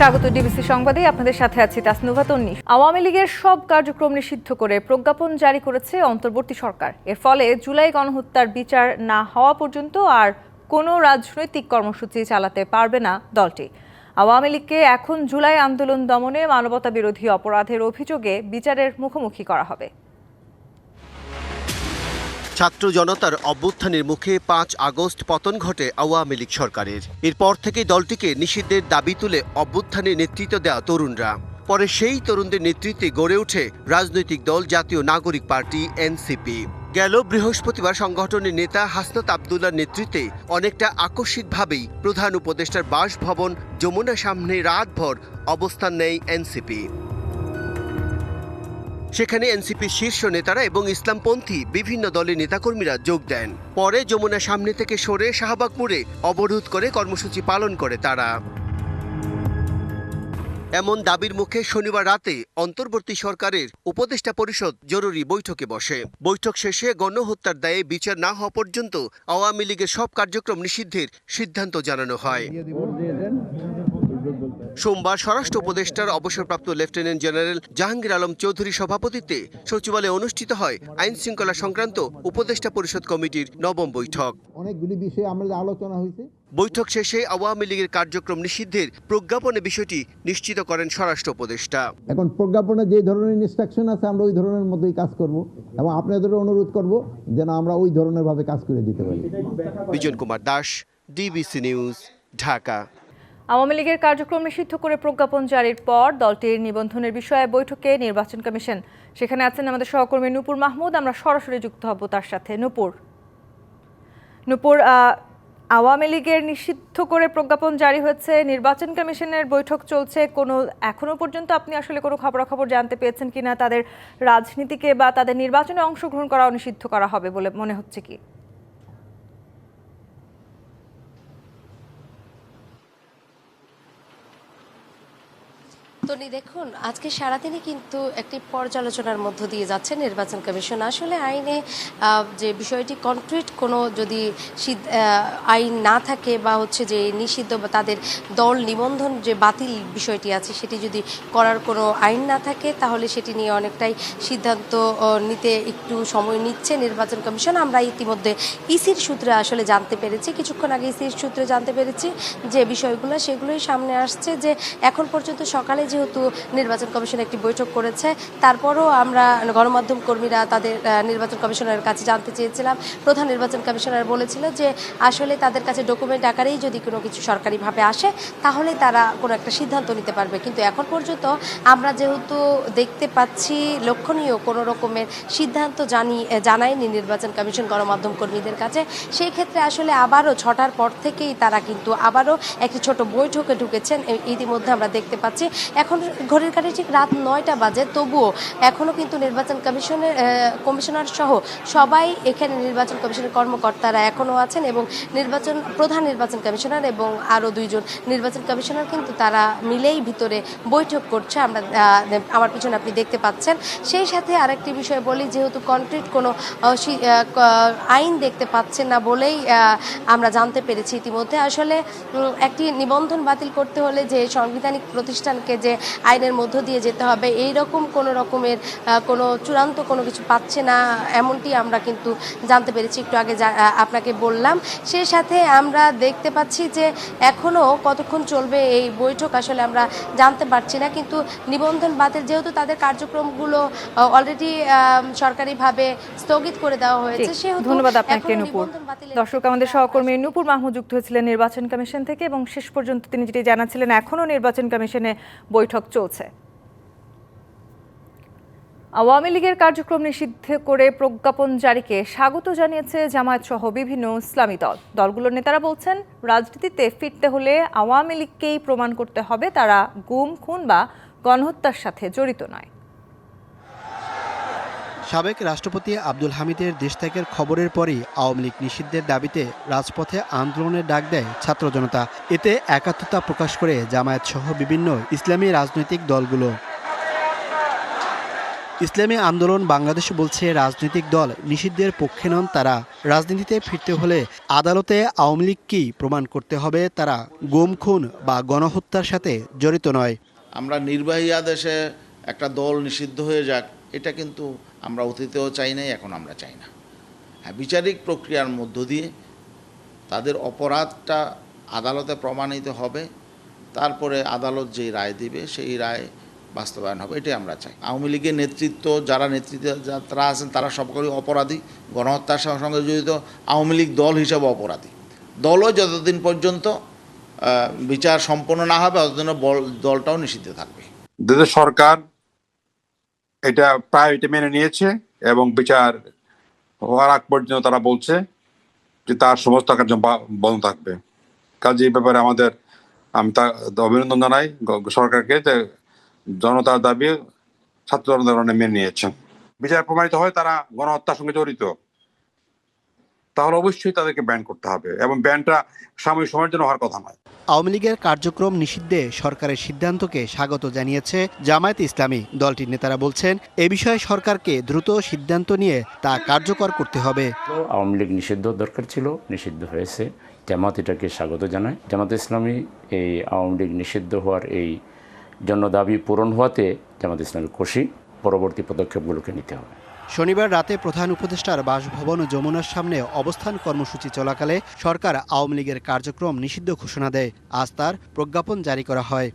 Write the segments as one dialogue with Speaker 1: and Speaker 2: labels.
Speaker 1: স্বাগত ডিবিসি সংবাদে আপনাদের সাথে আছি তাসনুভা তন্নি। আওয়ামী লীগের সব কার্যক্রম নিষিদ্ধ করে প্রজ্ঞাপন জারি করেছে অন্তর্বর্তী সরকার। এর ফলে জুলাই গণহত্যার বিচার না হওয়া পর্যন্ত আর কোনো রাজনৈতিক কর্মসূচি চালাতে পারবে না দলটি। আওয়ামী লীগকে এখন জুলাই আন্দোলন দমনে মানবতা বিরোধী অপরাধের অভিযোগে বিচারের মুখোমুখি করা হবে।
Speaker 2: ছাত্র জনতার অভ্যুত্থানের মুখে ৫ আগস্ট পতন ঘটে আওয়ামী লীগ সরকারের। এরপর থেকেই দলটিকে নিষিদ্ধের দাবি তুলে অভ্যুত্থানে নেতৃত্ব দেওয়া তরুণরা। পরে সেই তরুণদের নেতৃত্বে গড়ে ওঠে রাজনৈতিক দল জাতীয় নাগরিক পার্টি এনসিপি। গেল বৃহস্পতিবার সংগঠনের নেতা হাসনাত আবদুল্লার নেতৃত্বে অনেকটা আকস্মিকভাবেই প্রধান উপদেষ্টার বাসভবন যমুনার সামনে রাতভর অবস্থান নেয় এনসিপি। সেখানে এনসিপির শীর্ষ নেতারা এবং ইসলামপন্থী বিভিন্ন দলের নেতাকর্মীরা যোগ দেন। পরে যমুনার সামনে থেকে সরে শাহবাগ মোড়ে অবরোধ করে কর্মসূচি পালন করে তারা। এমন দাবির মুখে শনিবার রাতে অন্তর্বর্তী সরকারের উপদেষ্টা পরিষদ জরুরি বৈঠকে বসে। বৈঠক শেষে গণহত্যার দায়ে বিচার না হওয়া পর্যন্ত আওয়ামী লীগের সব কার্যক্রম নিষিদ্ধের সিদ্ধান্ত জানানো হয়। সোমবার স্বরাষ্ট্র উপদেষ্টার অবসরপ্রাপ্ত লেফটেন্যান্ট জেনারেল জাহাঙ্গীর আলম চৌধুরীর সভাপতিত্বে সচিবালয়ে অনুষ্ঠিত হয় আইন শৃঙ্খলা সংক্রান্ত উপদেষ্টা পরিষদ কমিটির নবম বৈঠক।
Speaker 3: অনেকগুলি বিষয়ে আমরা আলোচনা হয়েছে।
Speaker 2: বৈঠক শেষে আওয়ামী লীগের কার্যক্রম নিষিদ্ধের প্রজ্ঞাপনে বিষয়টি নিশ্চিত করেন স্বরাষ্ট্র উপদেষ্টা।
Speaker 3: এখন প্রজ্ঞাপনে যে ধরনের ইনস্ট্রাকশন আছে আমরা ওই ধরনের মতোই কাজ করব এবং আপনাদেরও অনুরোধ করব যেন আমরা ওই ধরনের ভাবে কাজ করে দিতে পারি।
Speaker 2: Bijan Kumar Das, DBC news, Dhaka.
Speaker 1: আওয়ামী লীগের কার্যক্রম নিষিদ্ধ করে প্রজ্ঞাপন জারির পর দলটির নিবন্ধনের বিষয়ে বৈঠকে নির্বাচন কমিশন। সেখানে আছেন আমাদের সহকর্মী নূপুর মাহমুদ। আমরা সরাসরি যুক্ত হব তার সাথে। নূপুর, আওয়ামী লীগের নিষিদ্ধ করে প্রজ্ঞাপন জারি হয়েছে, নির্বাচন কমিশনের বৈঠক চলছে। এখনো পর্যন্ত আপনি আসলে কোনো খবরাখবর জানতে পেয়েছেন কিনা? তাদের রাজনীতিকে বা তাদের নির্বাচনে অংশগ্রহণ করাও নিষিদ্ধ করা হবে বলে মনে হচ্ছে কি?
Speaker 4: তনি, দেখুন, আজকে সারাদিনই কিন্তু একটি পর্যালোচনার মধ্য দিয়ে যাচ্ছে নির্বাচন কমিশন। আসলে আইনে যে বিষয়টি কনক্রিট কোনো যদি আইন না থাকে বা হচ্ছে যে নিষিদ্ধ বা তাদের দল নিবন্ধন যে বাতিল বিষয়টি আছে সেটি যদি করার কোনো আইন না থাকে তাহলে সেটি নিয়ে অনেকটাই সিদ্ধান্ত নিতে একটু সময় নিচ্ছে নির্বাচন কমিশন। আমরা ইতিমধ্যে ইসির সূত্রে আসলে জানতে পেরেছি, কিছুক্ষণ আগে ইসির সূত্রে জানতে পেরেছি যে বিষয়গুলো সেগুলোই সামনে আসছে। যে এখন পর্যন্ত সকালে যেহেতু নির্বাচন কমিশন একটি বৈঠক করেছে, তারপরও আমরা গণমাধ্যম কর্মীরা তাদের নির্বাচন কমিশনারের কাছে জানতে চেয়েছিলাম। প্রধান নির্বাচন কমিশনার বলেছিল যে আসলে তাদের কাছে ডকুমেন্ট আকারেই যদি কোনো কিছু সরকারিভাবে আসে তাহলে তারা কোনো একটা সিদ্ধান্ত নিতে পারবে। কিন্তু এখন পর্যন্ত আমরা যেহেতু দেখতে পাচ্ছি লক্ষণীয় কোনো রকমের সিদ্ধান্ত জানায়নি নির্বাচন কমিশন গণমাধ্যম কর্মীদের কাছে, সেই ক্ষেত্রে আসলে আবারও 6টার পর থেকেই তারা কিন্তু আবারও একটি ছোট বৈঠকে ঢুকেছেন। ইতিমধ্যে আমরা দেখতে পাচ্ছি এখন ঘড়ির কাঁটায় ঠিক রাত 9টা বাজে, তবুও এখনও কিন্তু নির্বাচন কমিশনার সহ সবাই এখানে নির্বাচন কমিশনের কর্মকর্তারা এখনও আছেন এবং প্রধান নির্বাচন কমিশনার এবং আরও 2 জন নির্বাচন কমিশনার কিন্তু তারা মিলেই ভিতরে বৈঠক করছে। আমার পিছনে আপনি দেখতে পাচ্ছেন। সেই সাথে আরেকটি বিষয় বলি, যেহেতু কনক্রিট কোনো আইন দেখতে পাচ্ছেন না বলেই আমরা জানতে পেরেছি ইতিমধ্যে আসলে একটি নিবন্ধন বাতিল করতে হলে যে সাংবিধানিক প্রতিষ্ঠানকে যে আইনের মধ্য দিয়ে যেতে হবে, এই রকম কোনো রকমের কোনো চূড়ান্ত কোনো কিছু পাচ্ছে না, এমনটি আমরা কিন্তু জানতে পেরেছি, একটু আগে আপনাকে বললাম। সেই সাথে আমরা দেখতে পাচ্ছি যে এখনও কতক্ষণ চলবে এই বৈঠক আসলে আমরা জানতে পারছি না, কিন্তু নিবন্ধন বাতিল যেহেতু তাদের কার্যক্রমগুলো অলরেডি সরকারিভাবে স্থগিত করে দেওয়া হয়েছে, সেহেতু
Speaker 1: ধন্যবাদ আপনাকে নূপুর। দর্শক, আমাদের সহকর্মী নূপুর মাহমুদ যুক্ত হয়েছিলেন নির্বাচন কমিশন থেকে এবং শেষ পর্যন্ত তিনি যেটি জানাচ্ছিলেন এখনও নির্বাচন কমিশনে বৈঠক চলছে। আওয়ামী লীগের কার্যক্রম নিষিদ্ধ করে প্রজ্ঞাপন জারিকে স্বাগত জানিয়েছে জামায়াত সহ বিভিন্ন ইসলামী দলগুলোর নেতারা বলছেন, রাজনীতিতে ফিরতে হলে আওয়ামী লীগকেই প্রমাণ করতে হবে তারা গুম, খুন বা গণহত্যার সাথে জড়িত নয়।
Speaker 5: সাবেক রাষ্ট্রপতি আব্দুল হামিদের দেশত্যাগের খবরের পরই আওয়ামী লীগ নিষিদ্ধের দাবিতে রাজপথে আন্দোলনের ডাক দেয় ছাত্র জনতা। এতে একাত্মতা প্রকাশ করে জামায়াত সহ বিভিন্ন ইসলামী রাজনৈতিক দলগুলো। ইসলামী আন্দোলন বাংলাদেশ বলছে রাজনৈতিক দল নিষিদ্ধের পক্ষে নন তারা। রাজনীতিতে ফিরতে হলে আদালতে আওয়ামী লীগকেই প্রমাণ করতে হবে তারা গুম, খুন বা গণহত্যার সাথে জড়িত নয়।
Speaker 6: আমরা নির্বাহী আদেশে একটা দল নিষিদ্ধ হয়ে যাক, এটা কিন্তু আমরা অতীতেও চাই নাই, এখন আমরা চাই না। হ্যাঁ, বিচারিক প্রক্রিয়ার মধ্য দিয়ে তাদের অপরাধটা আদালতে প্রমাণিত হবে, তারপরে আদালত যেই রায় দিবে সেই রায় বাস্তবায়ন হবে, এটাই আমরা চাই। আওয়ামী লীগের যারা নেতৃত্বে আছেন তারা সকলেই অপরাধী, গণহত্যার সঙ্গে জড়িত। আওয়ামী লীগ দল হিসেবে অপরাধী। দলও যতদিন পর্যন্ত বিচার সম্পন্ন না হবে ততদিন দলটাও নিষিদ্ধ থাকবে।
Speaker 7: দেশের সরকার এটা প্রায়োরিটি মেনে নিয়েছে এবং বিচার হওয়ার আগ পর্যন্ত তারা বলছে যে তার সমস্ত কার্য বন্ধ থাকবে। কাজে এই ব্যাপারে আমি তা অভিনন্দন জানাই সরকারকে যে জনতার দাবি ছাত্র জনতা মেনে নিয়েছেন। বিচার প্রমাণিত হয় তারা গণহত্যার সঙ্গে জড়িত, তাহলে অবশ্যই তাদেরকে ব্যান করতে হবে এবং ব্যানটা সাময়িক সময়ের জন্য হওয়ার কথা নয়।
Speaker 5: আওয়ামী লীগের কার্যক্রম নিষিদ্ধে সরকারের সিদ্ধান্তকে স্বাগত জানিয়েছে জামায়াতে ইসলামী। দলটির নেতারা বলছেন এ বিষয়ে সরকারকে দ্রুত সিদ্ধান্ত নিয়ে তা কার্যকর করতে হবে।
Speaker 8: আওয়ামী লীগ নিষিদ্ধ দরকার ছিল, নিষিদ্ধ হয়েছে। জামাত এটাকে স্বাগত জানায়। জামাত ইসলামী এই আওয়ামী লীগ নিষিদ্ধ হওয়ার এই জন্য দাবি পূরণ হওয়াতে জামাত ইসলামী খুশি। পরবর্তী পদক্ষেপগুলোকে নিতে হবে।
Speaker 5: শনিবার রাতে প্রধান উপদেষ্টার বাসভবন যমুনার সামনে অবস্থান কর্মসূচি চলাকালে সরকার আওয়ামী লীগের কার্যক্রম নিষিদ্ধ ঘোষণা দেয়। আজ তার প্রজ্ঞাপন জারি করা হয়।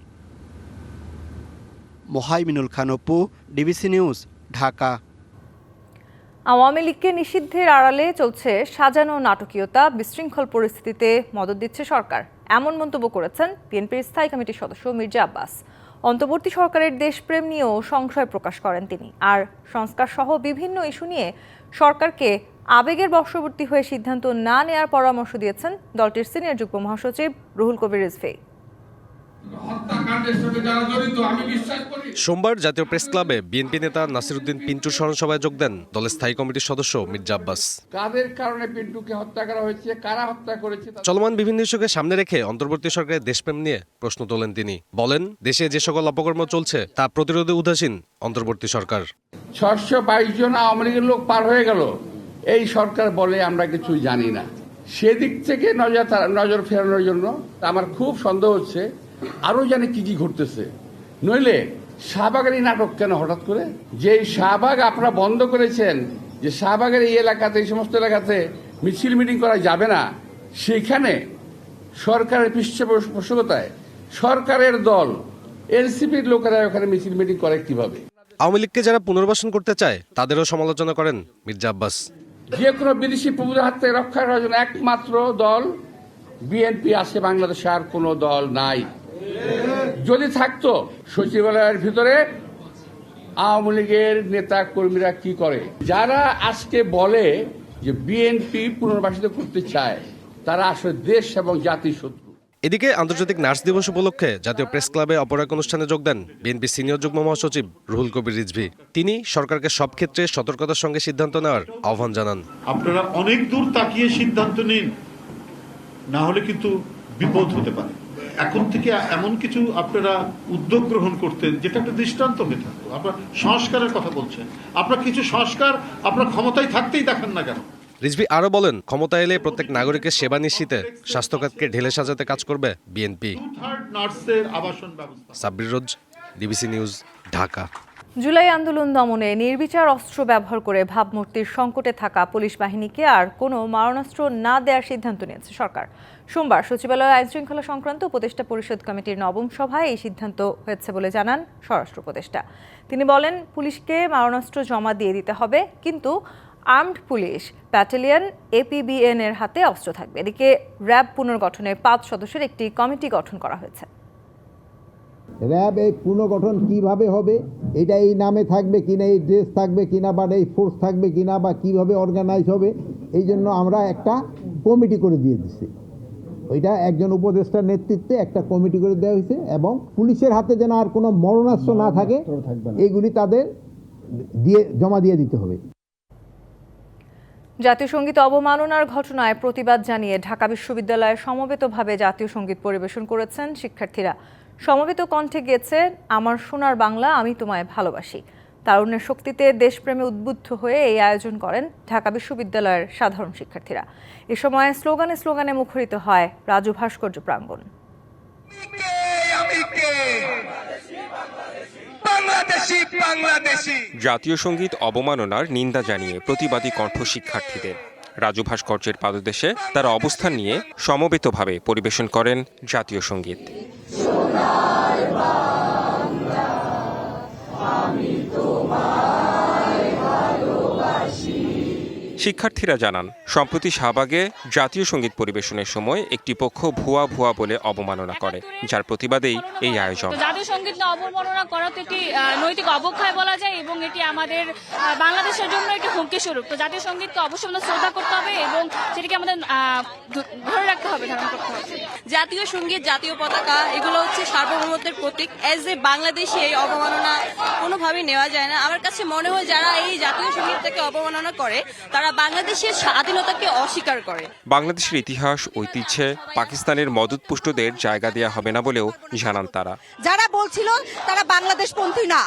Speaker 5: Mohaiminul Khan Apu, DBC news, Dhaka.
Speaker 1: আওয়ামী লীগকে নিষিদ্ধের আড়ালে চলছে সাজানো নাটকীয়তা, বিশৃঙ্খল পরিস্থিতিতে মদদ দিচ্ছে সরকার, এমন মন্তব্য করেছেন বিএনপির স্থায়ী কমিটির সদস্য মির্জা আব্বাস। অন্তর্বর্তী সরকারের দেশপ্রেম নিয়েও সংশয় প্রকাশ করেন তিনি। আর সংস্কার সহ বিভিন্ন ইস্যু নিয়ে সরকারকে আবেগের বশবর্তী হয়ে সিদ্ধান্ত না নেয়ার পরামর্শ দিয়েছেন দলটির সিনিয়র যুগ্ম মহাসচিব রুহুল কবির রিজভী।
Speaker 9: সোমবার জাতীয় প্রেস ক্লাবে বিএনপি নেতা নাসিরউদ্দিন পিন্টুর স্মরণসভায় যোগ দেন দলের স্থায়ী কমিটির সদস্য মির্জা আব্বাস।
Speaker 10: কাদের কারণে পিন্টুকে হত্যা করা হয়েছে, কারা হত্যা করেছে,
Speaker 9: চলমান বিভিন্ন ইস্যুকে সামনে রেখে অন্তর্বর্তী সরকারের দেশপ্রেম নিয়ে প্রশ্ন তোলেন তিনি। বলেন, দেশে যে সকল অপকর্ম চলছে তা প্রতিরোধে উদাসীন অন্তর্বর্তী সরকার। 622
Speaker 10: জন আওয়ামী লীগের লোক পার হয়ে গেল, এই সরকার বলে আমরা কিছুই জানি না। সেদিক থেকে নজর ফেরানোর জন্য আমার খুব সন্দেহ হচ্ছে আরো জানে কি কি ঘটতেছে। নইলে শাহবাগের এই নাটক কেন হঠাৎ করে? যে শাহবাগ আপনারা বন্ধ করেছেন, যে শাহবাগের এই এলাকাতে, এই সমস্ত এলাকাতে মিছিল মিটিং করা যাবে না, সেখানে সরকারের পৃষ্ঠপোষকতায় সরকারের দল এনসিপির লোকেরা ওখানে মিছিল মিটিং করে কিভাবে?
Speaker 9: আওয়ামী লীগকে যারা পুনর্বাসন করতে চায় তাদেরও সমালোচনা করেন মির্জা আব্বাস।
Speaker 10: যে কোনো বিদেশি প্রভুদের হাত থেকে রক্ষা করার জন্য একমাত্র দল বিএনপি আছে, বাংলাদেশে আর কোনো দল নাই। যদি থাকতো, সচিবালয়ের ভিতরে আওয়ামী লীগের নেতা কর্মীরা কি করে? যারা আজকে বলে যে বিএনপি পুনর্বাসিত করতে চায়, তারা আসলে দেশ এবং জাতির শত্রু।
Speaker 9: এদিকে আন্তর্জাতিক নার্স দিবস উপলক্ষে জাতীয় প্রেস ক্লাবে অপর এক অনুষ্ঠানে যোগ দেন বিএনপি সিনিয়র যুগ্ম মহাসচিব রুহুল কবির রিজভী। তিনি সরকারকে সব ক্ষেত্রে সতর্কতার সঙ্গে সিদ্ধান্ত নেওয়ার আহ্বান জানান।
Speaker 11: আপনারা অনেক দূর তাকিয়ে সিদ্ধান্ত নিন, না হলে কিন্তু বিপদ হতে পারে। এখন থেকে এমন কিছু আপনারা উদ্যোগ গ্রহণ করতেন যেটা একটা দৃষ্টান্ত হয়ে থাকতো। আপনারা সংস্কারের কথা বলছেন, আপনারা কিছু সংস্কার আপনার ক্ষমতায় থাকতেই দেখেন না কেন?
Speaker 9: রিজভী আরও বলেন, ক্ষমতা এলে প্রত্যেক নাগরিকের সেবা নিশ্চিতে স্বাস্থ্যখাতকে ঢেলে সাজাতে কাজ করবে বিএনপি। সাব্বির রোজ, ডিবিসি নিউজ, ঢাকা।
Speaker 1: জুলাই আন্দোলন দমনে নির্বিচার অস্ত্র ব্যবহার করে ভাবমূর্তির সংকটে থাকা পুলিশ বাহিনীকে আর কোনো মারণাস্ত্র না দেওয়ার সিদ্ধান্ত নিয়েছে সরকার। সোমবার সচিবালয় আইনশৃঙ্খলা সংক্রান্ত উপদেষ্টা পরিষদ কমিটির নবম সভায় এই সিদ্ধান্ত হয়েছে বলে জানান স্বরাষ্ট্র উপদেষ্টা। তিনি বলেন, পুলিশকে মারণাস্ত্র জমা দিয়ে দিতে হবে, কিন্তু আর্মড পুলিশ ব্যাটালিয়ন APBN এর হাতে অস্ত্র থাকবে। এদিকে র্যাব পুনর্গঠনের 5 সদস্যের একটি কমিটি গঠন করা হয়েছে।
Speaker 3: র্যাব এই পুনর্গঠন কিভাবে হবে, এটা এই নামে থাকবে কিনা, এই ড্রেস থাকবে কিনা, বা এই ফোর্স থাকবে কিনা, বা কিভাবে অর্গানাইজ হবে, এই জন্য আমরা একটা কমিটি করে দিয়ে দিচ্ছি। ওইটা একজন উপদেষ্টার নেতৃত্বে একটা কমিটি করে দেওয়া হয়েছে, এবং পুলিশের হাতে যেন আর কোনো মরণাস্ত্র না থাকে, এইগুলি তাদের জমা দিয়ে দিতে হবে।
Speaker 1: জাতীয় সঙ্গীত অবমাননার ঘটনায় প্রতিবাদ জানিয়ে ঢাকা বিশ্ববিদ্যালয়ে সমবেতভাবে জাতীয় সঙ্গীত পরিবেশন করেছেন শিক্ষার্থীরা। সমবেত কণ্ঠে গেয়েছে আমার সোনার বাংলা আমি তোমায় ভালোবাসি। তারুণ্যের শক্তিতে দেশপ্রেমে উদ্বুদ্ধ হয়ে এই আয়োজন করেন ঢাকা বিশ্ববিদ্যালয়ের সাধারণ শিক্ষার্থীরা। এ সময় স্লোগানে স্লোগানে মুখরিত হয় রাজু ভাস্কর্য প্রাঙ্গণ।
Speaker 12: জাতীয় সঙ্গীত অবমাননার নিন্দা জানিয়ে প্রতিবাদী কণ্ঠ শিক্ষার্থীদের। রাজু ভাস্কর্যের পাদদেশে তারা অবস্থান নিয়ে সমবেতভাবে পরিবেশন করেন জাতীয় সঙ্গীত। শিক্ষার্থীরা জানান, সম্প্রতি শাহবাগে জাতীয় সঙ্গীত পরিবেশনের সময় একটি পক্ষ ভুয়া ভুয়া বলে অবমাননা করে, যার প্রতিবাদেই এই আয়োজন।
Speaker 13: জাতীয় সঙ্গীত অবমাননা করা তো একটি নৈতিক অবক্ষয় বলা যায় এবং এটি আমাদের বাংলাদেশের জন্য একটি হুমকি স্বরূপ। তো জাতীয় সঙ্গীতকে অবশ্যই আমাদের শ্রদ্ধা করতে হবে এবং সেটিকে আমাদের ধরে রাখতে হবে, ধারণ করতে হবে।
Speaker 14: জাতীয় সঙ্গীত, জাতীয় পতাকা এগুলো হচ্ছে সার্বভৌমত্বের প্রতীক। এজ এ বাংলাদেশি এই অবমাননা কোনোভাবেই নেওয়া যায় না। আমার কাছে মনে হয় যারা এই জাতীয় সঙ্গীতটাকে অবমাননা করে তারা বাংলাদেশের স্বাধীনতাকে অস্বীকার করে।
Speaker 12: বাংলাদেশের ইতিহাস, ঐতিহ্যে পাকিস্তানের মদতপুষ্টদের জায়গা দেওয়া হবে না বলেও জানান তারা।
Speaker 15: যারা বলছিল তারা বাংলাদেশপন্থী না,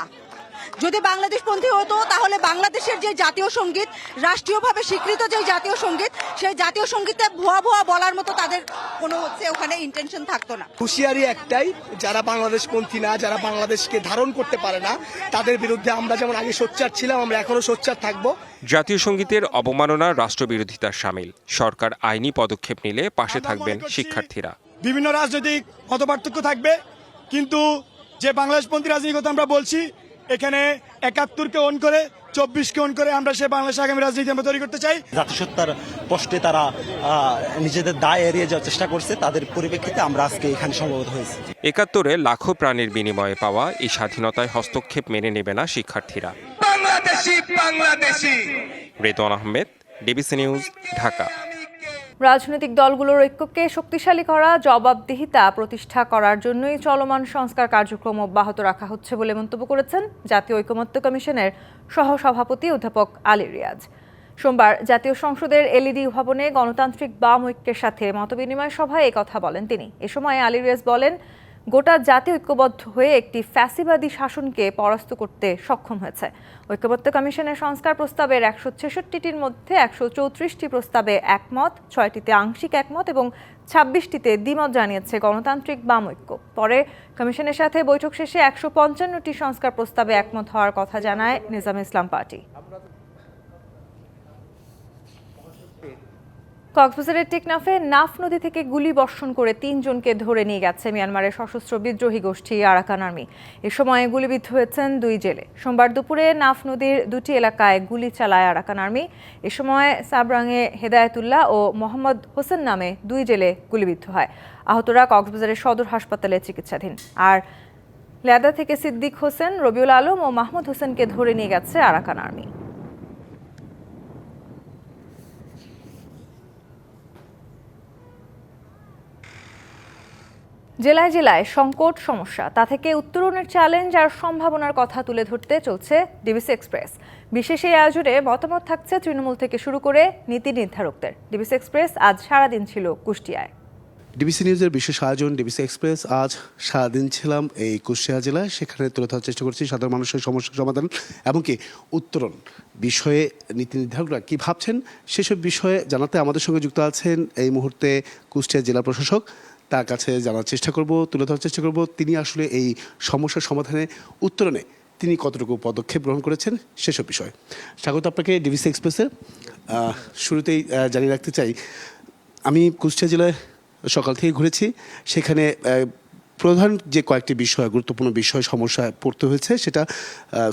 Speaker 15: যদি বাংলাদেশপন্থী হতো তাহলে বাংলাদেশের যে জাতীয় সঙ্গীত, রাষ্ট্রীয়ভাবে স্বীকৃত যে জাতীয় সঙ্গীত, সেই জাতীয় সঙ্গীতে ভুয়া ভুয়া বলার মতো তাদের কোনো ওখানে ইন্টেনশন থাকতো না।
Speaker 16: হুঁশিয়ারি একটাই, যারা বাংলাদেশপন্থী না, যারা বাংলাদেশকে ধারণ করতে পারে না, তাদের বিরুদ্ধে আমরা যেমন আগে সোচ্চার ছিলাম, আমরা এখনো সোচ্চার থাকবো।
Speaker 12: জাতীয় সঙ্গীতের অবমাননা রাষ্ট্রবিরোধিতার শামিল। সরকার আইনি পদক্ষেপ নিলে পাশে থাকবেন শিক্ষার্থীরা।
Speaker 16: বিভিন্ন রাজনৈতিক মতপার্থক্য থাকবে, কিন্তু যে বাংলাদেশপন্থী রাজনীতির কথা আমরা বলছি, এখানে ৭১কে অন করে ২৪কে অন করে আমরা সে বাংলাদেশ আগামী রাজনীতি আমরা তৈরি করতে চাই।
Speaker 17: জাতিসত্তার কষ্টে তারা নিজেদের দায় এড়িয়ে যাওয়ার চেষ্টা করছে, তাদের পরিপ্রেক্ষিতে আমরা আজকে এখানে সমবেত হয়েছি।
Speaker 12: ৭১-এ লাখো প্রাণের বিনিময়ে পাওয়া এই স্বাধীনতায় হস্তক্ষেপ মেনে নেবে না শিক্ষার্থীরা। Redwan Ahmed, DBC news, Dhaka.
Speaker 1: রাজনৈতিক দলগুলোর ঐক্যকে শক্তিশালী করা, জবাবদিহিতা প্রতিষ্ঠা করার জন্যই চলমান সংস্কার কার্যক্রম অব্যাহত রাখা হচ্ছে বলে মন্তব্য করেছেন জাতীয় ঐকমত্য কমিশনের সহসভাপতি অধ্যাপক আলী রিয়াজ। সোমবার জাতীয় সংসদের এলইডি ভবনে গণতান্ত্রিক বাম ঐক্যের সাথে মতবিনিময় সভায় কথা বলেন তিনি। এ সময় আলী রিয়াজ বলেন, গোটা জাতি ঐক্যবদ্ধ হয়ে একটি ফ্যাসিবাদী শাসনকে পরাস্ত করতে সক্ষম হয়েছে। ঐক্যমত্য কমিশনের সংস্কার প্রস্তাবের ১৬৬টির মধ্যে ১৩৪টি প্রস্তাবে একমত, ৬টিতে আংশিক একমত এবং ২৬টিতে দ্বিমত জানিয়েছে গণতান্ত্রিক বাম ঐক্য। পরে কমিশনের সাথে বৈঠক শেষে ১৫৫টি সংস্কার প্রস্তাবে একমত হওয়ার কথা জানায় নিজামে ইসলাম পার্টি। কক্সবাজারের টেকনাফে নাফ নদী থেকে গুলি বর্ষণ করে ৩ জনকে ধরে নিয়ে গেছে মিয়ানমারের সশস্ত্র বিদ্রোহী গোষ্ঠী আরাকান আর্মি। এ সময় গুলিবিদ্ধ হয়েছেন ২ জেলে। সোমবার দুপুরে নাফ নদীর ২টি এলাকায় গুলি চালায় আরাকান আর্মি। এ সময় সাবরাঙে হেদায়েতুল্লাহ ও মোহাম্মদ হোসেন নামে ২ জেলে গুলিবিদ্ধ হয়। আহতরা কক্সবাজারের সদর হাসপাতালে চিকিৎসাধীন। আর লেদা থেকে সিদ্দিক হোসেন, রবিউল আলম ও মাহমুদ হোসেনকে ধরে নিয়ে গেছে আরাকান আর্মি। জেলায় জেলায় সংকট, সমস্যা, তা থেকে উত্তরণের চ্যালেঞ্জ আর সম্ভাবনার কথা তুলে ধরতে চলছে ডিবিসি এক্সপ্রেস। বিশেষ এই আয়োজনে মতামত থাকছে তৃণমূল থেকে শুরু করে নীতি নির্ধারকদের। ডিবিসি এক্সপ্রেস আজ সারাদিন ছিল কুষ্টিয়ায়।
Speaker 18: ডিবিসি নিউজের বিশেষ আয়োজন ডিবিসি এক্সপ্রেস। আজ সারাদিন ছিলাম এই কুষ্টিয়া জেলায়। সেখানে তুলে ধরার চেষ্টা করছি সাধারণ মানুষের সমস্যার সমাধান এমনকি উত্তরণ বিষয়ে নীতি নির্ধারকরা কী ভাবছেন সেসব বিষয়ে জানাতে আমাদের সঙ্গে যুক্ত আছেন এই মুহূর্তে কুষ্টিয়া জেলা প্রশাসক। তার কাছে জানার চেষ্টা করব, তুলে ধরার চেষ্টা করব তিনি আসলে এই সমস্যার সমাধানে উত্তরণে তিনি কতটুকু পদক্ষেপ গ্রহণ করেছেন সেসব বিষয়ে। স্বাগত আপনাকে ডিবিসি এক্সপ্রেসে। শুরুতেই জানিয়ে রাখতে চাই, আমি কুষ্টিয়া জেলায় সকাল থেকে ঘুরেছি। সেখানে প্রধান যে কয়েকটি বিষয়, গুরুত্বপূর্ণ বিষয় সমস্যায় পড়তে হয়েছে সেটা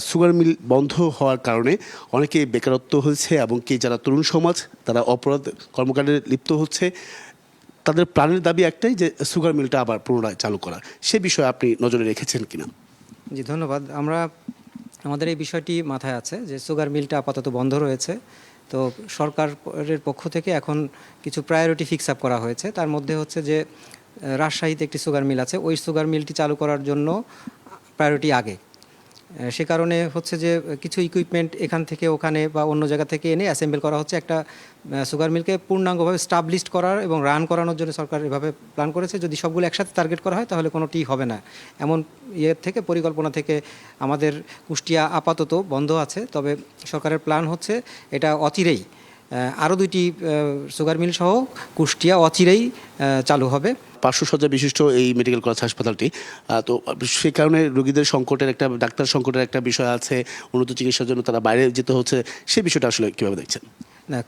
Speaker 18: সুগার মিল বন্ধ হওয়ার কারণে অনেকে বেকারত্ব হয়েছে এবং কি যারা তরুণ সমাজ তারা অপরাধ কর্মকাণ্ডে লিপ্ত হচ্ছে। তাদের প্রাণের দাবি একটাই যে সুগার মিলটা আবার পুনরায় চালু করা। সে বিষয়ে আপনি নজরে রেখেছেন কিনা?
Speaker 19: জি ধন্যবাদ। আমাদের এই বিষয়টি মাথায় আছে যে সুগার মিলটা আপাতত বন্ধ রয়েছে। তো সরকারের পক্ষ থেকে এখন কিছু প্রায়োরিটি ফিক্স আপ করা হয়েছে। তার মধ্যে হচ্ছে যে রাজশাহীতে একটি সুগার মিল আছে, ওই সুগার মিলটি চালু করার জন্য প্রায়োরিটি আগে। সে কারণে হচ্ছে যে কিছু ইকুইপমেন্ট এখান থেকে ওখানে বা অন্য জায়গা থেকে এনে অ্যাসেম্বল করা হচ্ছে। একটা সুগার মিলকে পূর্ণাঙ্গভাবে স্টাবলিশড করার এবং রান করানোর জন্য সরকার এভাবে প্ল্যান করেছে। যদি সবগুলো একসাথে টার্গেট করা হয় তাহলে কোনোটি হবে না, এমন থেকে পরিকল্পনা থেকে আমাদের কুষ্টিয়া আপাতত বন্ধ আছে। তবে সরকারের প্ল্যান হচ্ছে এটা অচিরেই আরও 2টি সুগার মিল সহ কুষ্টিয়া অচিরেই চালু হবে।
Speaker 18: 500 শয্যা বিশিষ্ট এই মেডিকেল কলেজ হাসপাতালটি, তো সেই কারণে রোগীদের সংকটের একটা, ডাক্তার সংকটের একটা বিষয় আছে, উন্নত চিকিৎসার জন্য তারা বাইরে যেতে হচ্ছে, সেই বিষয়টা আসলে কীভাবে দেখছেন?
Speaker 19: না,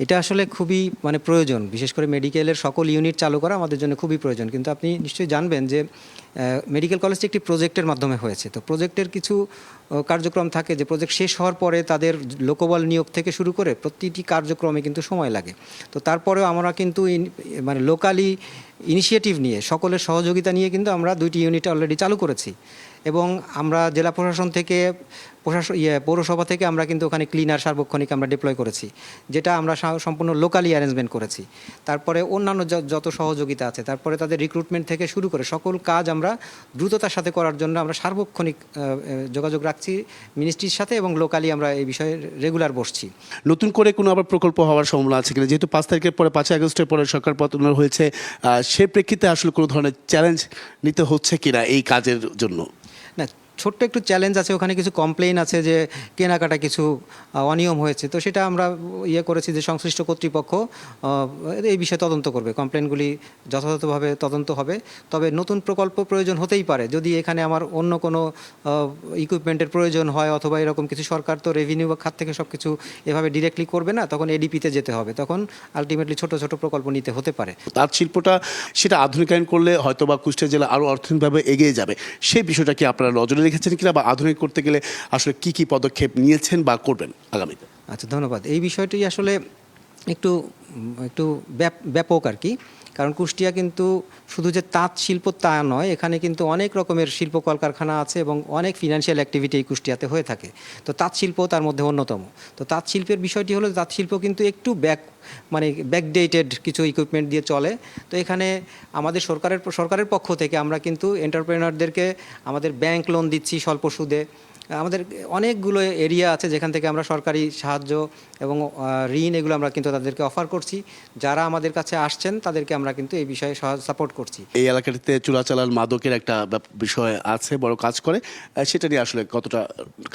Speaker 19: এটা আসলে খুবই প্রয়োজন, বিশেষ করে মেডিকেলের সকল ইউনিট চালু করা আমাদের জন্য খুবই প্রয়োজন। কিন্তু আপনি নিশ্চয়ই জানবেন যে মেডিকেল কলেজটি একটি প্রজেক্টের মাধ্যমে হয়েছে। তো প্রজেক্টের কিছু কার্যক্রম থাকে যে প্রজেক্ট শেষ হওয়ার পরে তাদের লোকবল নিয়োগ থেকে শুরু করে প্রতিটি কার্যক্রমে কিন্তু সময় লাগে। তো তারপরেও আমরা কিন্তু লোকালি ইনিশিয়েটিভ নিয়ে, সকলের সহযোগিতা নিয়ে কিন্তু আমরা 2টি ইউনিট অলরেডি চালু করেছি এবং আমরা জেলা প্রশাসন থেকে পৌরসভা থেকে আমরা কিন্তু ওখানে ক্লিনার সার্বক্ষণিক আমরা ডিপ্লয় করেছি, যেটা আমরা সম্পূর্ণ লোকালি অ্যারেঞ্জমেন্ট করেছি। তারপরে অন্যান্য যত সহযোগিতা আছে, তারপরে তাদের রিক্রুটমেন্ট থেকে শুরু করে সকল কাজ আমরা দ্রুততার সাথে করার জন্য আমরা সার্বক্ষণিক যোগাযোগ রাখছি মিনিস্ট্রির সাথে এবং লোকালি আমরা এই বিষয়ে রেগুলার বসছি।
Speaker 18: নতুন করে কোনো আবার প্রকল্প হওয়ার সম্ভাবনা আছে কিনা? যেহেতু 5 তারিখের পরে 5 আগস্টের পরে সরকার পতন হয়েছে, সে প্রেক্ষিতে আসলে কোনো ধরনের চ্যালেঞ্জ নিতে হচ্ছে কিনা এই কাজের জন্য?
Speaker 19: না, ছোট্ট একটু চ্যালেঞ্জ আছে, ওখানে কিছু কমপ্লেইন আছে যে কেনাকাটা কিছু অনিয়ম হয়েছে। তো সেটা আমরা করেছি যে সংশ্লিষ্ট কর্তৃপক্ষ এই বিষয়ে তদন্ত করবে, কমপ্লেইনগুলি যথাযথভাবে তদন্ত হবে। তবে নতুন প্রকল্প প্রয়োজন হতেই পারে, যদি এখানে আমার অন্য কোনো ইকুইপমেন্টের প্রয়োজন হয় অথবা এরকম কিছু। সরকার তো রেভিনিউ খাত থেকে সব কিছু এভাবে ডিরেক্টলি করবে না, তখন এডিপিতে যেতে হবে, তখন আলটিমেটলি ছোট ছোট প্রকল্প নিতে হতে পারে।
Speaker 18: তাঁত শিল্পটা সেটা আধুনিকায়ন করলে হয়তো বা কুষ্টিয়া জেলা আরও অর্থনৈতিকভাবে এগিয়ে যাবে, সেই বিষয়টা কি আপনারা নজরে রেখেছেন কিনা, বা আধুনিক করতে গেলে আসলে কি কি পদক্ষেপ নিয়েছেন বা করবেন আগামীতে?
Speaker 19: আচ্ছা, ধন্যবাদ। এই বিষয়টি আসলে একটু ব্যাপক আর কি, কারণ কুষ্টিয়া কিন্তু শুধু যে তাঁত শিল্প তা নয়, এখানে কিন্তু অনেক রকমের শিল্প কলকারখানা আছে এবং অনেক ফিনান্সিয়াল অ্যাক্টিভিটি এই কুষ্টিয়াতে হয়ে থাকে। তো তাঁত শিল্প তার মধ্যে অন্যতম। তো তাঁত শিল্পের বিষয়টি হলো, তাঁত শিল্প কিন্তু একটু ব্যাকডেটেড কিছু ইকুইপমেন্ট দিয়ে চলে। তো এখানে আমাদের সরকারের পক্ষ থেকে আমরা কিন্তু এন্টারপ্রেনারদেরকে আমাদের ব্যাংক লোন দিচ্ছি স্বল্প সুদে। আমাদের অনেকগুলো এরিয়া আছে যেখান থেকে আমরা সরকারি সাহায্য এবং ঋণ এগুলো আমরা কিন্তু তাদেরকে অফার করছি। যারা আমাদের কাছে আসছেন তাদেরকে আমরা কিন্তু এই বিষয়ে সাপোর্ট করছি।
Speaker 18: এই এলাকাটিতে চোরাচালান মাদকের একটা বিষয় আছে, বড় কাজ করে, সেটা নিয়ে আসলে কতটা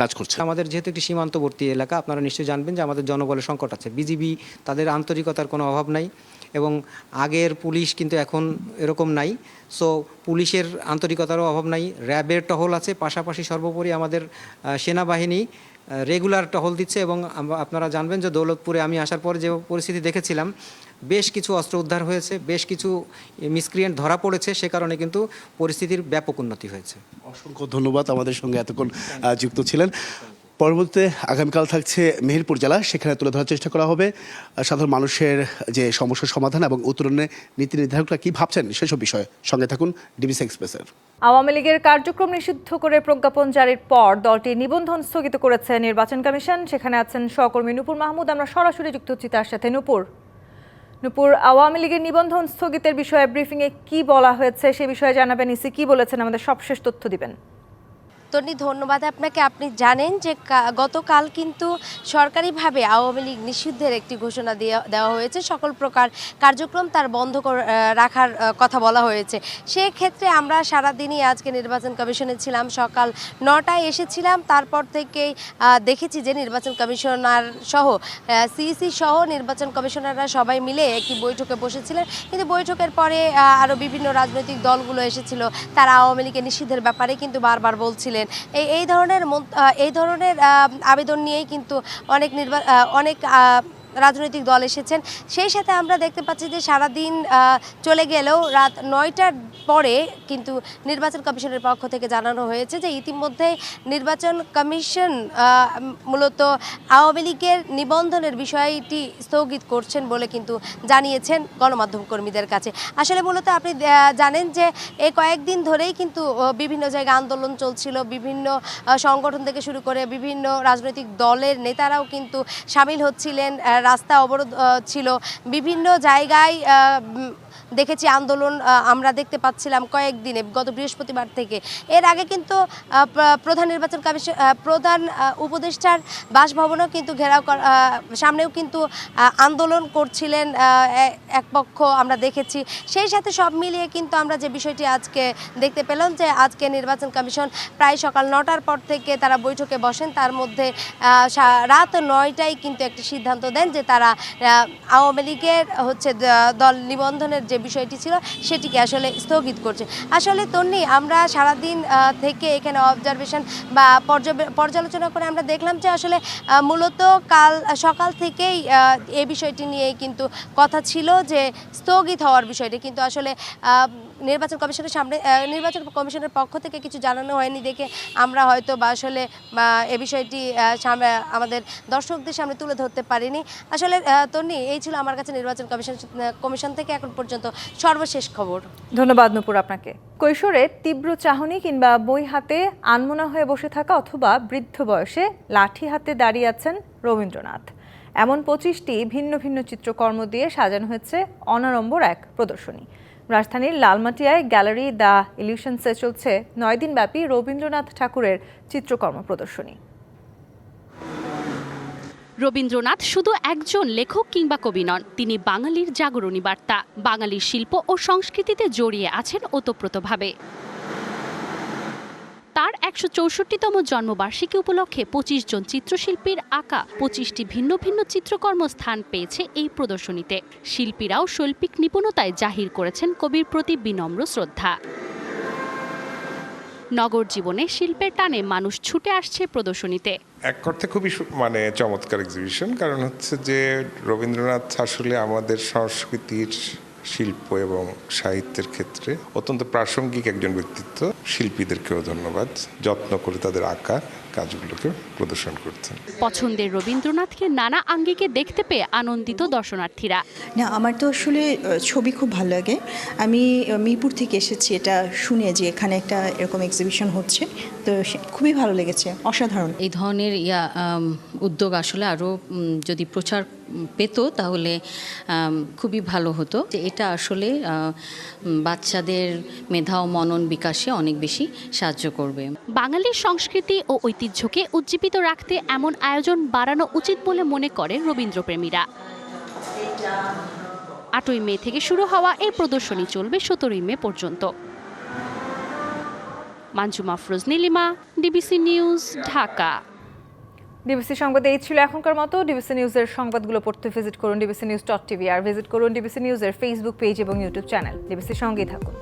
Speaker 18: কাজ করছে?
Speaker 19: আমাদের যেহেতু একটি সীমান্তবর্তী এলাকা, আপনারা নিশ্চয়ই জানবেন যে আমাদের জনবলের সংকট আছে। বিজিবি তাদের আন্তরিকতার কোনো অভাব নাই এবং আগের পুলিশ কিন্তু এখন এরকম নাই। সো পুলিশের আন্তরিকতারও অভাব নাই, র্যাবের টহল আছে, পাশাপাশি সর্বোপরি আমাদের সেনাবাহিনী রেগুলার টহল দিচ্ছে। এবং আপনারা জানবেন যে দৌলতপুরে আমি আসার পরে যে পরিস্থিতি দেখেছিলাম, বেশ কিছু অস্ত্র উদ্ধার হয়েছে, বেশ কিছু মিসক্রিয়েন্ট ধরা পড়েছে, সে কারণে কিন্তু পরিস্থিতির ব্যাপক উন্নতি হয়েছে।
Speaker 18: অসংখ্য ধন্যবাদ, আমাদের সঙ্গে এতক্ষণ যুক্ত ছিলেন। পরবর্তীতে আগামীকাল থাকছে মেহেরপুর জেলা, সেখানে তুলে ধরার চেষ্টা করা হবে সাধারণ মানুষের যে সমস্যার সমাধান এবং উত্তরণের নীতি নির্ধারকরা কী ভাবছেন সেসব বিষয়ে। সঙ্গে থাকুন ডিবিসি এক্সপ্রেসের।
Speaker 1: আওয়ামী লীগের কার্যক্রম নিষিদ্ধ করে প্রজ্ঞাপন জারির পর দলটি নিবন্ধন স্থগিত করেছে নির্বাচন কমিশন। সেখানে আছেন সহকর্মী নূপুর মাহমুদ, আমরা সরাসরি যুক্ত হচ্ছি তার সাথে। নূপুর, আওয়ামী লীগের নিবন্ধন স্থগিতের বিষয়ে ব্রিফিংয়ে কি বলা হয়েছে সে বিষয়ে জানাবেন। ইসি কি বলেছেন, আমাদের সবশেষ তথ্য দিবেন।
Speaker 4: তন্নি, ধন্যবাদ আপনাকে। আপনি জানেন যে গতকাল কিন্তু সরকারিভাবে আওয়ামী লীগ নিষিদ্ধের একটি ঘোষণা দেওয়া হয়েছে। সকল প্রকার কার্যক্রম তার বন্ধ রাখার কথা বলা হয়েছে। সেক্ষেত্রে আমরা সারাদিনই আজকে নির্বাচন কমিশনে ছিলাম, সকাল 9টায় এসেছিলাম। তারপর থেকেই দেখেছি যে নির্বাচন কমিশনার সহ সিইসি সহ নির্বাচন কমিশনাররা সবাই মিলে একটি বৈঠকে বসেছিলেন। কিন্তু বৈঠকের পরে আরও বিভিন্ন রাজনৈতিক দলগুলো এসেছিল, তারা আওয়ামী লীগের নিষিদ্ধের ব্যাপারে কিন্তু বারবার বলছিলেন। এই ধরনের আবেদন নিয়েই কিন্তু অনেক রাজনৈতিক দল এসেছেন। সেই সাথে আমরা দেখতে পাচ্ছি যে সারাদিন চলে গেলেও রাত 9টার পরে কিন্তু নির্বাচন কমিশনের পক্ষ থেকে জানানো হয়েছে যে ইতিমধ্যে নির্বাচন কমিশন মূলত আওয়ামী লীগের নিবন্ধনের বিষয়টি স্থগিত করছেন বলে কিন্তু জানিয়েছেন গণমাধ্যম কর্মীদের কাছে। আসলে মূলত আপনি জানেন যে এই কয়েকদিন ধরেই কিন্তু বিভিন্ন জায়গায় আন্দোলন চলছিল, বিভিন্ন সংগঠন থেকে শুরু করে বিভিন্ন রাজনৈতিক দলের নেতারাও কিন্তু সামিল হচ্ছিলেন, রাস্তা অবরোধ ছিল, বিভিন্ন জায়গায় দেখেছি আন্দোলন আমরা দেখতে পাচ্ছিলাম কয়েকদিনে গত বৃহস্পতিবার থেকে। এর আগে কিন্তু প্রধান নির্বাচন কমিশন প্রধান উপদেষ্টার বাসভবনেও কিন্তু ঘেরাও সামনেও কিন্তু আন্দোলন করছিলেন এক পক্ষ আমরা দেখেছি। সেই সাথে সব মিলিয়ে কিন্তু আমরা যে বিষয়টি আজকে দেখতে পেলাম যে আজকে নির্বাচন কমিশন প্রায় সকাল 9টার পর থেকে তারা বৈঠকে বসেন। তার মধ্যে রাত 9টায় কিন্তু একটি সিদ্ধান্ত দেন যে তারা আওয়ামী লীগের দল নিবন্ধনের যে বিষয়টি ছিল সেটিকে আসলে স্থগিত করছে। আসলে তন্নি, আমরা সারাদিন থেকে এখানে অবজারভেশন বা পর্যালোচনা করে আমরা দেখলাম যে আসলে মূলত কাল সকাল থেকেই এই বিষয়টি নিয়েই কিন্তু কথা ছিল যে স্থগিত হওয়ার বিষয়টি, কিন্তু আসলে নির্বাচন কমিশনের সামনে নির্বাচন কমিশনের পক্ষ থেকে কিছু জানানো হয়নি দেখে আমরা হয়তো বা আসলে এই বিষয়টি আমাদের দর্শকদের সামনে তুলে ধরতে পারিনি। আসলে তন্নি, এই ছিল আমার কাছে নির্বাচন কমিশন থেকে এখন পর্যন্ত সর্বশেষ খবর।
Speaker 1: ধন্যবাদ নূপুর আপনাকে। কৈশোরে তীব্র চাহনি কিংবা বই হাতে আনমনা হয়ে বসে থাকা অথবা বৃদ্ধ বয়সে লাঠি হাতে দাঁড়িয়ে আছেন রবীন্দ্রনাথ। এমন 25টি ভিন্ন ভিন্ন চিত্রকর্ম দিয়ে সাজানো হয়েছে অনাড়ম্বর এক প্রদর্শনী। রাজধানীর লালমাটিয়ায় গ্যালারি দ্য ইলিউশনসে চলছে 9 দিনব্যাপী রবীন্দ্রনাথ ঠাকুরের চিত্রকর্ম প্রদর্শনী।
Speaker 20: রবীন্দ্রনাথ শুধু একজন লেখক কিংবা কবি নন, তিনি বাঙালির জাগরণী বার্তা, বাঙালির শিল্প ও সংস্কৃতিতে জড়িয়ে আছেন ওতপ্রোতভাবে। তার 164তম জন্মবার্ষিকী উপলক্ষে 25 জন চিত্রশিল্পীর আঁকা 25টি ভিন্ন ভিন্ন চিত্রকর্ম স্থান পেয়েছে এই প্রদর্শনীতে। শিল্পীরাও শৈল্পিক নিপুণতায় জাহির করেছেন কবির প্রতি বিনম্র শ্রদ্ধা। নগর জীবনে শিল্পের টানে মানুষ ছুটে আসছে প্রদর্শনীতে।
Speaker 21: এক অর্থে খুবই চমৎকার এক্সিবিশন, কারণ হচ্ছে যে রবীন্দ্রনাথ আসলে আমাদের সংস্কৃতির, শিল্প এবং সাহিত্যের ক্ষেত্রে অত্যন্ত প্রাসঙ্গিক একজন ব্যক্তিত্ব। শিল্পীদেরকেও ধন্যবাদ, যত্ন করে তাদের আঁকা কাজগুলোকে প্রদর্শন করতেন।
Speaker 20: পছন্দের রবীন্দ্রনাথকে নানা আঙ্গিকে দেখতে পেয়ে আনন্দিত দর্শনার্থীরা।
Speaker 22: না, আমার তো আসলে ছবি খুব ভালো লাগে। আমি মিরপুর থেকে এসেছি এটা শুনে যে এখানে একটা এরকম এক্সিবিশন হচ্ছে, তো খুবই ভালো লেগেছে, অসাধারণ।
Speaker 23: এই ধরনের উদ্যোগ আসলে আরও যদি প্রচার পেত তাহলে খুবই ভালো হতো। যে এটা আসলে বাচ্চাদের মেধা ও মনন বিকাশে অনেক বেশি সাহায্য করবে।
Speaker 20: বাঙালির সংস্কৃতি ও ঐতিহ্যকে উজ্জীবিত রাখতে এমন আয়োজন বাড়ানো উচিত বলে মনে করেন রবীন্দ্রপ্রেমীরা। 8ই মে থেকে শুরু হওয়া এই প্রদর্শনী চলবে 17ই মে পর্যন্ত। Manjuma Afroz Nilima, DBC news, Dhaka.
Speaker 1: DBC সংবাদে এই ছিল এখনকার মতো। ডিবিসি নিউজের সংবাদগুলো পড়তে ভিজিট করুন dbcnews.tv আর ভিজিট করুন ডিবিসি নিউজের ফেসবুক পেজ এবং ইউটিউব চ্যানেল। ডিবিসির সঙ্গেই থাকুন।